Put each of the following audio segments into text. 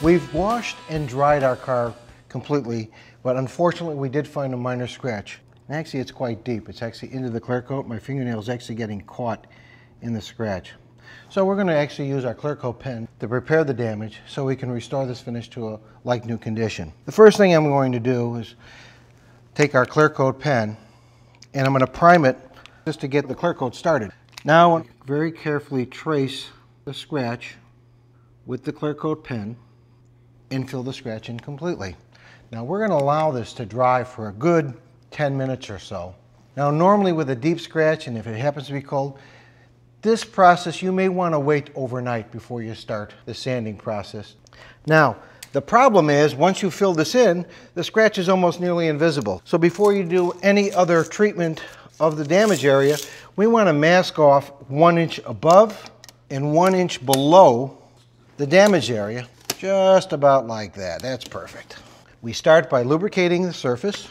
We've washed and dried our car completely, but unfortunately we did find a minor scratch. And actually it's quite deep. It's actually into the clear coat. My fingernail's actually getting caught in the scratch. So we're going to actually use our clear coat pen to repair the damage so we can restore this finish to a like new condition. The first thing I'm going to do is take our clear coat pen and I'm going to prime it just to get the clear coat started. Now very carefully trace the scratch with the clear coat pen and fill the scratch in completely. Now we're going to allow this to dry for a good 10 minutes or so. Now normally with a deep scratch, and if it happens to be cold, this process you may want to wait overnight before you start the sanding process. Now the problem is once you fill this in, the scratch is almost nearly invisible. So before you do any other treatment of the damage area, we want to mask off 1 inch above and 1 inch below the damage area, just about like that. That's perfect. We start by lubricating the surface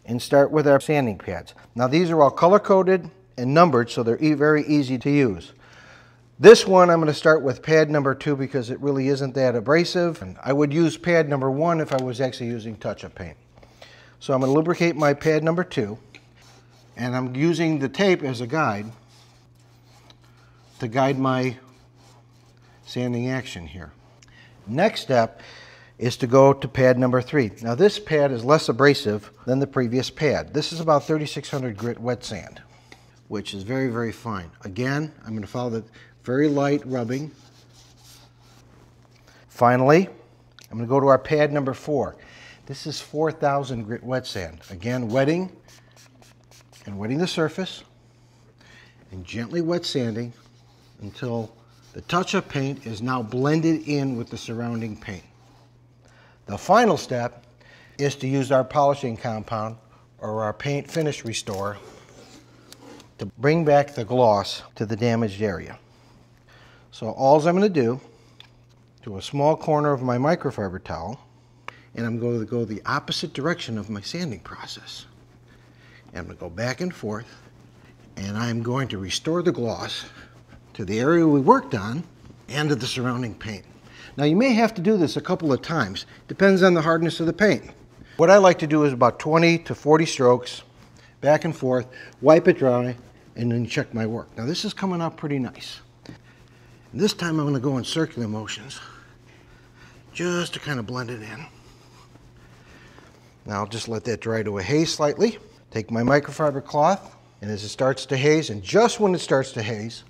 and start with our sanding pads. Now these are all color-coded and numbered, so they're very easy to use. This one I'm going to start with pad number 2 because it really isn't that abrasive. And I would use pad number 1 if I was actually using touch-up paint. So I'm going to lubricate my pad number 2, and I'm using the tape as a guide to guide my sanding action here. Next step is to go to pad number 3. Now this pad is less abrasive than the previous pad. This is about 3600 grit wet sand, which is very fine. Again, I'm going to follow the very light rubbing. Finally, I'm going to go to our pad number 4. This is 4000 grit wet sand. Again, wetting the surface and gently wet sanding until the touch-up paint is now blended in with the surrounding paint. The final step is to use our polishing compound or our paint finish restorer to bring back the gloss to the damaged area. So all I'm going to do to a small corner of my microfiber towel, and I'm going to go the opposite direction of my sanding process. And I'm going to go back and forth, and I'm going to restore the gloss to the area we worked on and to the surrounding paint. Now you may have to do this a couple of times. Depends on the hardness of the paint. What I like to do is about 20 to 40 strokes, back and forth, wipe it dry, and then check my work. Now this is coming out pretty nice. And this time I'm going to go in circular motions just to kind of blend it in. Now I'll just let that dry to a haze slightly. Take my microfiber cloth, and as it starts to haze, and just when it starts to haze,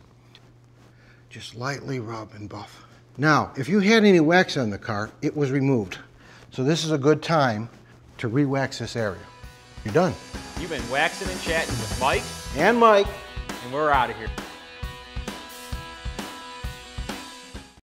just lightly rub and buff. Now, if you had any wax on the car, it was removed. So this is a good time to re-wax this area. You're done. You've been waxing and chatting with Mike and Mike, and we're out of here.